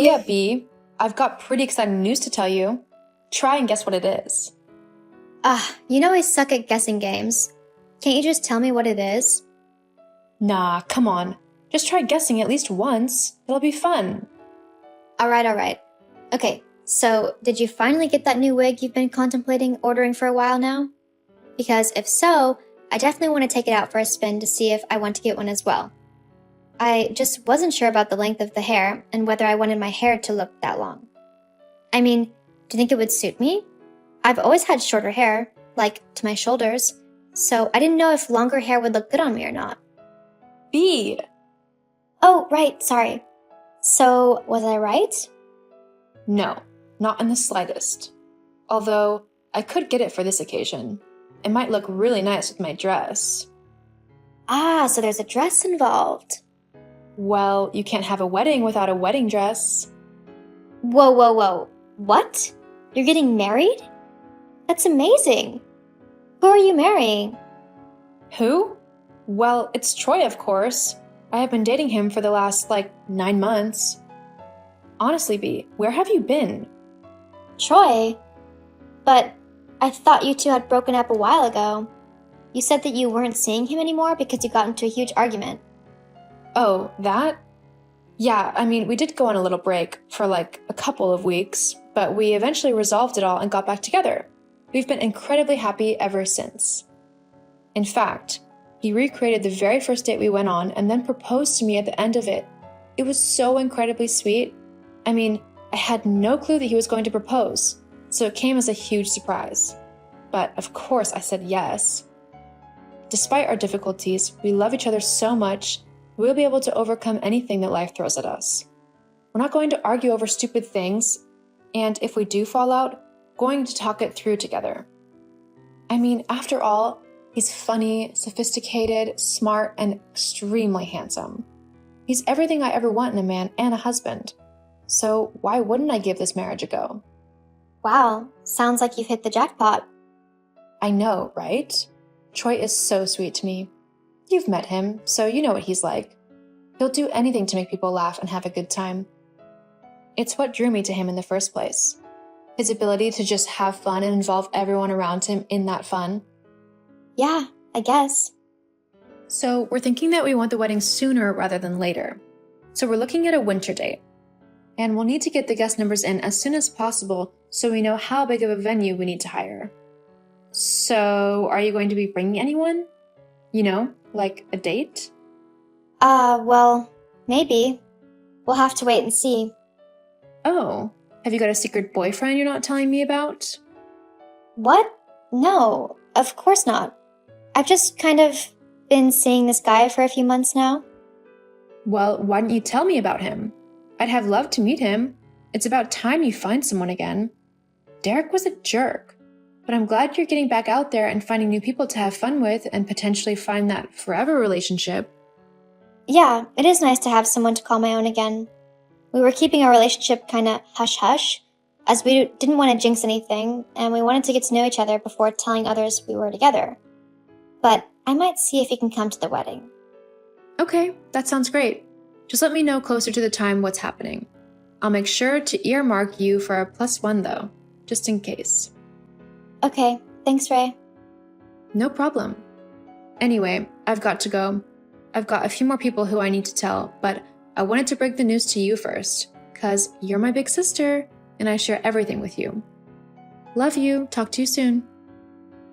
Hurry up, Bee. I've got pretty exciting news to tell you. Try and guess what it is. You know I suck at guessing games. Can't you just tell me what it is? Nah, come on. Just try guessing at least once. It'll be fun. Alright. Okay, so did you finally get that new wig you've been contemplating ordering for a while now? Because if so, I definitely want to take it out for a spin to see if I want to get one as well. I just wasn't sure about the length of the hair and whether I wanted my hair to look that long. I mean, do you think it would suit me? I've always had shorter hair, like to my shoulders, so I didn't know if longer hair would look good on me or not. Bee! Oh, right, sorry. So, was I right? No, not in the slightest. Although, I could get it for this occasion. It might look really nice with my dress. So there's a dress involved. Well, you can't have a wedding without a wedding dress. Whoa. What? You're getting married? That's amazing. Who are you marrying? Who? Well, it's Troy, of course. I have been dating him for the last, 9 months. Honestly, Bee, where have you been? Troy? But I thought you two had broken up a while ago. You said that you weren't seeing him anymore because you got into a huge argument. Oh, that? Yeah, I mean, we did go on a little break for a couple of weeks, but we eventually resolved it all and got back together. We've been incredibly happy ever since. In fact, he recreated the very first date we went on and then proposed to me at the end of it. It was so incredibly sweet. I mean, I had no clue that he was going to propose, so it came as a huge surprise. But of course I said yes. Despite our difficulties, we love each other so much, we'll be able to overcome anything that life throws at us. We're not going to argue over stupid things, and if we do fall out, going to talk it through together. I mean, after all, he's funny, sophisticated, smart, and extremely handsome. He's everything I ever want in a man and a husband. So why wouldn't I give this marriage a go? Wow, sounds like you've hit the jackpot. I know, right? Troy is so sweet to me. You've met him, so you know what he's like. He'll do anything to make people laugh and have a good time. It's what drew me to him in the first place. His ability to just have fun and involve everyone around him in that fun. Yeah, I guess. So we're thinking that we want the wedding sooner rather than later. So we're looking at a winter date. And we'll need to get the guest numbers in as soon as possible so we know how big of a venue we need to hire. So, are you going to be bringing anyone? You know, like a date? Well, maybe. We'll have to wait and see. Oh, have you got a secret boyfriend you're not telling me about? What? No, of course not. I've just kind of been seeing this guy for a few months now. Well, why didn't you tell me about him? I'd have loved to meet him. It's about time you find someone again. Derek was a jerk. But I'm glad you're getting back out there and finding new people to have fun with and potentially find that forever relationship. Yeah, it is nice to have someone to call my own again. We were keeping our relationship kinda hush-hush, as we didn't want to jinx anything, and we wanted to get to know each other before telling others we were together. But I might see if he can come to the wedding. Okay, that sounds great. Just let me know closer to the time what's happening. I'll make sure to earmark you for a +1 though, just in case. Okay, thanks, Ray. No problem. Anyway, I've got to go. I've got a few more people who I need to tell, but I wanted to break the news to you first, 'cause you're my big sister, and I share everything with you. Love you. Talk to you soon.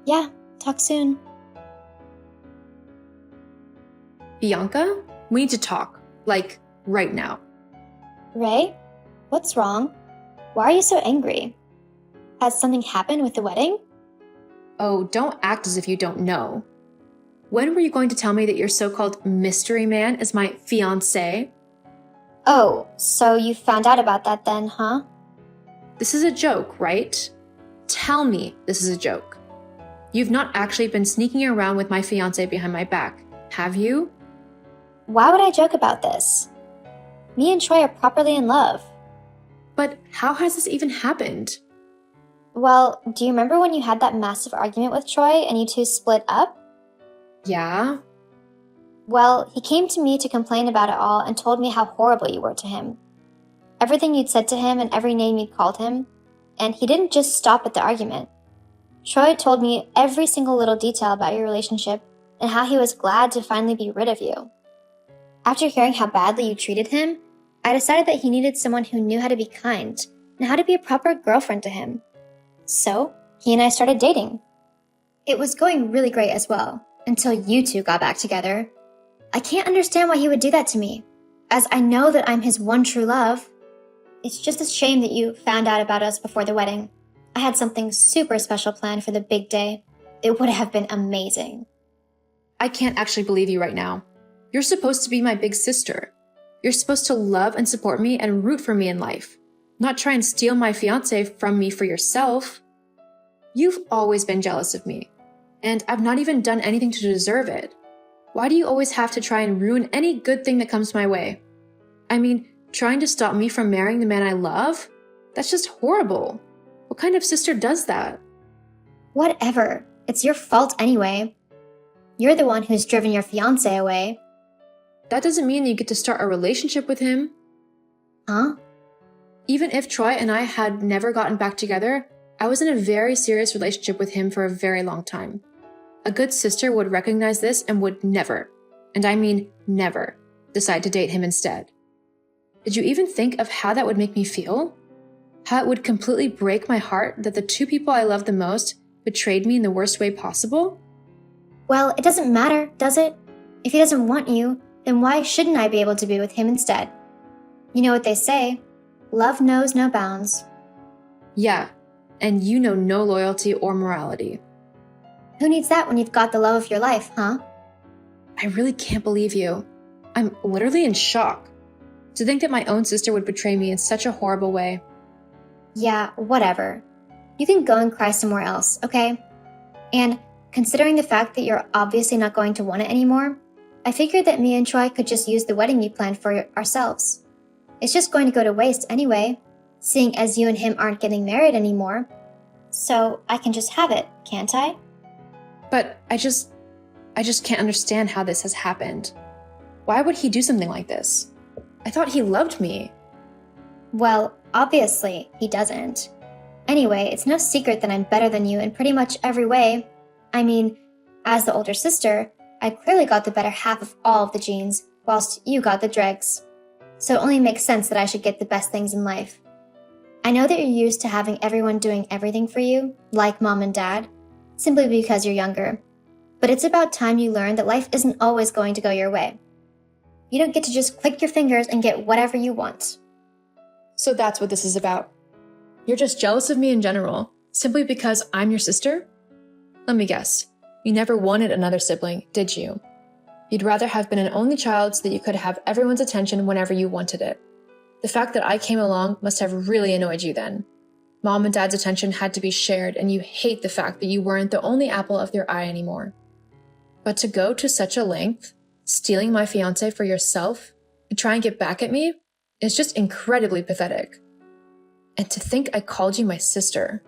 Yeah, talk soon. Bianca, we need to talk. Right now. Ray? What's wrong? Why are you so angry? Has something happened with the wedding? Oh, don't act as if you don't know. When were you going to tell me that your so-called mystery man is my fiancé? Oh, so you found out about that then, huh? This is a joke, right? Tell me this is a joke. You've not actually been sneaking around with my fiancé behind my back, have you? Why would I joke about this? Me and Troy are properly in love. But how has this even happened? Well, do you remember when you had that massive argument with Troy and you two split up? Yeah? Well, he came to me to complain about it all and told me how horrible you were to him. everything you'd said to him and every name you'd called him, and he didn't just stop at the argument. Troy told me every single little detail about your relationship and how he was glad to finally be rid of you. After hearing how badly you treated him, I decided that he needed someone who knew how to be kind and how to be a proper girlfriend to him. So, he and I started dating. It was going really great as well, until you two got back together. I can't understand why he would do that to me, as I know that I'm his one true love. It's just a shame that you found out about us before the wedding. I had something super special planned for the big day. It would have been amazing. I can't actually believe you right now. You're supposed to be my big sister. You're supposed to love and support me and root for me in life, not try and steal my fiancé from me for yourself. You've always been jealous of me, and I've not even done anything to deserve it. Why do you always have to try and ruin any good thing that comes my way? I mean, trying to stop me from marrying the man I love? That's just horrible. What kind of sister does that? Whatever. It's your fault anyway. You're the one who's driven your fiancé away. That doesn't mean you get to start a relationship with him. Huh? Even if Troy and I had never gotten back together, I was in a very serious relationship with him for a very long time. A good sister would recognize this and would never, and I mean never, decide to date him instead. Did you even think of how that would make me feel? How it would completely break my heart that the two people I love the most betrayed me in the worst way possible? Well, it doesn't matter, does it? If he doesn't want you, then why shouldn't I be able to be with him instead? You know what they say, love knows no bounds. Yeah, and you know no loyalty or morality. Who needs that when you've got the love of your life, huh? I really can't believe you. I'm literally in shock. To think that my own sister would betray me in such a horrible way. Yeah, whatever. You can go and cry somewhere else, okay? And considering the fact that you're obviously not going to want it anymore, I figured that me and Troy could just use the wedding you planned for ourselves. It's just going to go to waste anyway, seeing as you and him aren't getting married anymore. So I can just have it, can't I? But I just can't understand how this has happened. Why would he do something like this? I thought he loved me. Well, obviously, he doesn't. Anyway, it's no secret that I'm better than you in pretty much every way. I mean, as the older sister, I clearly got the better half of all of the genes, whilst you got the dregs. So it only makes sense that I should get the best things in life. I know that you're used to having everyone doing everything for you, like mom and dad, simply because you're younger. But it's about time you learn that life isn't always going to go your way. You don't get to just click your fingers and get whatever you want. So that's what this is about. You're just jealous of me in general, simply because I'm your sister? Let me guess. You never wanted another sibling, did you? You'd rather have been an only child so that you could have everyone's attention whenever you wanted it. The fact that I came along must have really annoyed you then. Mom and Dad's attention had to be shared, and you hate the fact that you weren't the only apple of their eye anymore. But to go to such a length, stealing my fiancé for yourself, to try and get back at me, is just incredibly pathetic. And to think I called you my sister.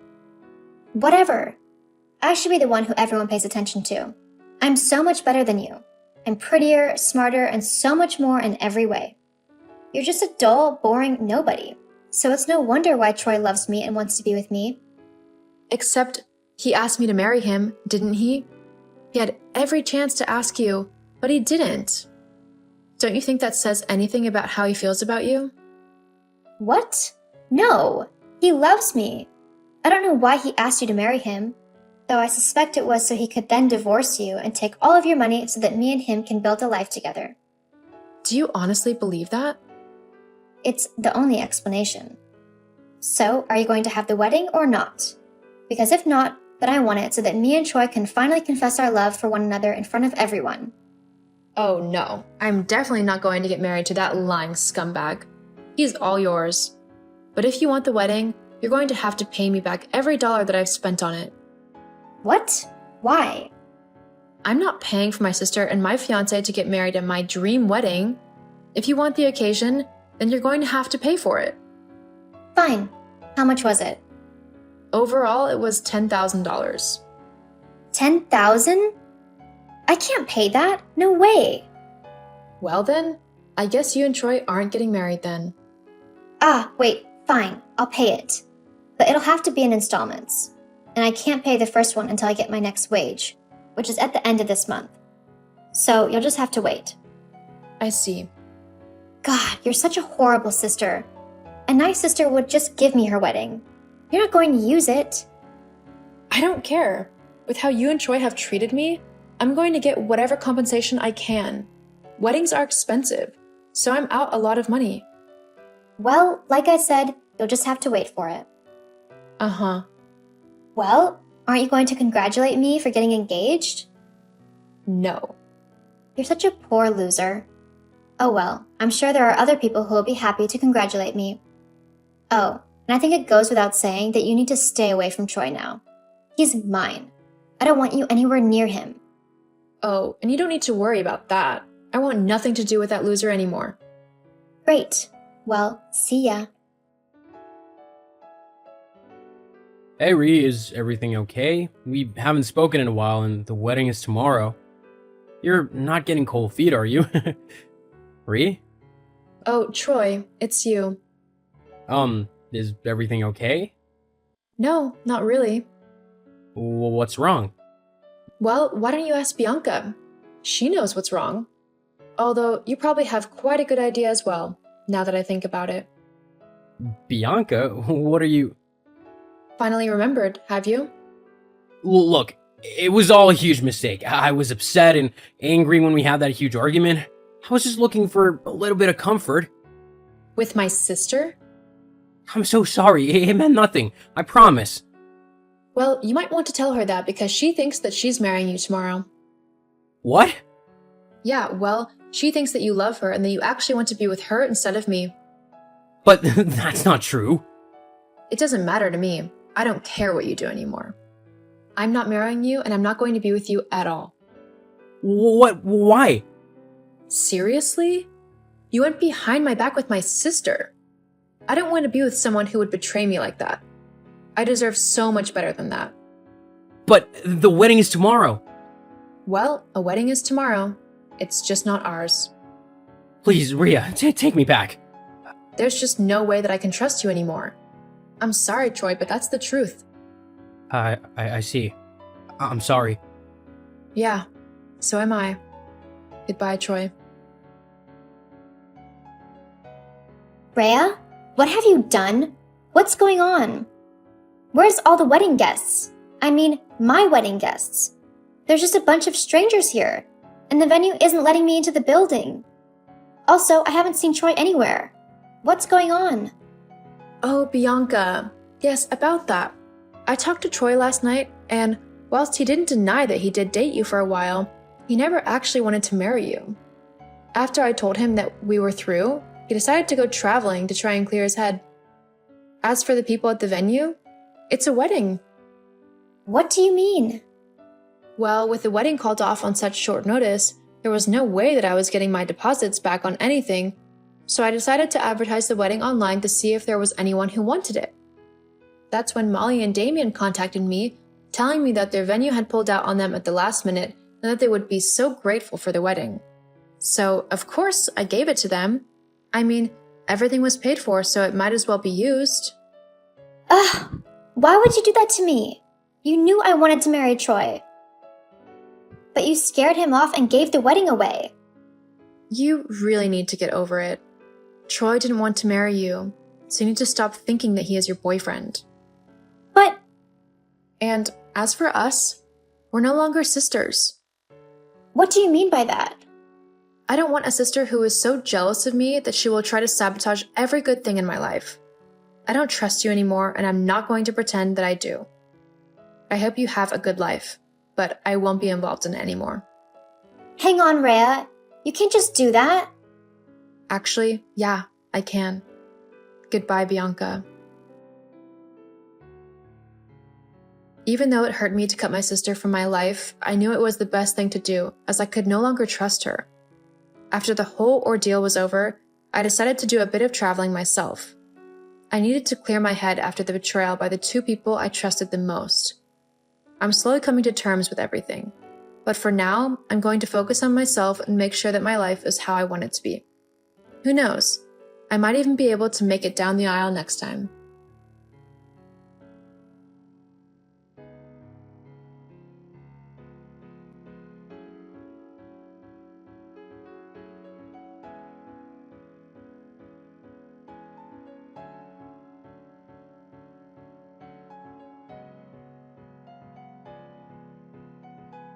Whatever. I should be the one who everyone pays attention to. I'm so much better than you. I'm prettier, smarter, and so much more in every way. You're just a dull, boring nobody. So it's no wonder why Troy loves me and wants to be with me. Except he asked me to marry him, didn't he? He had every chance to ask you, but he didn't. Don't you think that says anything about how he feels about you? What? No, he loves me. I don't know why he asked you to marry him, though I suspect it was so he could then divorce you and take all of your money so that me and him can build a life together. Do you honestly believe that? It's the only explanation. So, are you going to have the wedding or not? Because if not, then I want it so that me and Troy can finally confess our love for one another in front of everyone. Oh no, I'm definitely not going to get married to that lying scumbag. He's all yours. But if you want the wedding, you're going to have to pay me back every dollar that I've spent on it. What? Why? I'm not paying for my sister and my fiancé to get married at my dream wedding. If you want the occasion, then you're going to have to pay for it. Fine. How much was it? Overall, it was $10,000. 10,000? I can't pay that. No way. Well then, I guess you and Troy aren't getting married then. Wait, fine, I'll pay it. But it'll have to be in installments. And I can't pay the first one until I get my next wage, which is at the end of this month. So you'll just have to wait. I see. God, you're such a horrible sister. A nice sister would just give me her wedding. You're not going to use it. I don't care. With how you and Troy have treated me, I'm going to get whatever compensation I can. Weddings are expensive, so I'm out a lot of money. Well, like I said, you'll just have to wait for it. Uh-huh. Well, aren't you going to congratulate me for getting engaged? No. You're such a poor loser. Oh well, I'm sure there are other people who will be happy to congratulate me. Oh, and I think it goes without saying that you need to stay away from Troy now. He's mine. I don't want you anywhere near him. Oh, and you don't need to worry about that. I want nothing to do with that loser anymore. Great. Well, see ya. Hey Ree, is everything okay? We haven't spoken in a while and the wedding is tomorrow. You're not getting cold feet, are you? Ree? Oh, Troy, it's you. Is everything okay? No, not really. What's wrong? Well, why don't you ask Bianca? She knows what's wrong. Although you probably have quite a good idea as well, now that I think about it. Bianca? What are you... Finally remembered, have you? Look, it was all a huge mistake. I was upset and angry when we had that huge argument. I was just looking for a little bit of comfort. With my sister? I'm so sorry. It meant nothing. I promise. Well, you might want to tell her that because she thinks that she's marrying you tomorrow. What? Yeah, well, she thinks that you love her and that you actually want to be with her instead of me. But that's not true. It doesn't matter to me. I don't care what you do anymore. I'm not marrying you and I'm not going to be with you at all. What? Why? Seriously? You went behind my back with my sister. I don't want to be with someone who would betray me like that. I deserve so much better than that. But the wedding is tomorrow. Well, a wedding is tomorrow. It's just not ours. Please, Rhea, take me back. There's just no way that I can trust you anymore. I'm sorry, Troy, but that's the truth. I see. I'm sorry. Yeah, so am I. Goodbye, Troy. Rhea? What have you done? What's going on? Where's all the wedding guests? I mean, my wedding guests. There's just a bunch of strangers here, and the venue isn't letting me into the building. Also, I haven't seen Troy anywhere. What's going on? Oh, Bianca. Yes, about that. I talked to Troy last night, and whilst he didn't deny that he did date you for a while, he never actually wanted to marry you. After I told him that we were through, he decided to go traveling to try and clear his head. As for the people at the venue, it's a wedding. What do you mean? Well, with the wedding called off on such short notice, there was no way that I was getting my deposits back on anything, so I decided to advertise the wedding online to see if there was anyone who wanted it. That's when Molly and Damien contacted me, telling me that their venue had pulled out on them at the last minute and that they would be so grateful for the wedding. So, of course, I gave it to them. I mean, everything was paid for, so it might as well be used. Ugh, why would you do that to me? You knew I wanted to marry Troy. But you scared him off and gave the wedding away. You really need to get over it. Troy didn't want to marry you, so you need to stop thinking that he is your boyfriend. But... And as for us, we're no longer sisters. What do you mean by that? I don't want a sister who is so jealous of me that she will try to sabotage every good thing in my life. I don't trust you anymore, and I'm not going to pretend that I do. I hope you have a good life, but I won't be involved in it anymore. Hang on, Rhea. You can't just do that. Actually, yeah, I can. Goodbye, Bianca. Even though it hurt me to cut my sister from my life, I knew it was the best thing to do, as I could no longer trust her. After the whole ordeal was over, I decided to do a bit of traveling myself. I needed to clear my head after the betrayal by the two people I trusted the most. I'm slowly coming to terms with everything, but for now, I'm going to focus on myself and make sure that my life is how I want it to be. Who knows? I might even be able to make it down the aisle next time.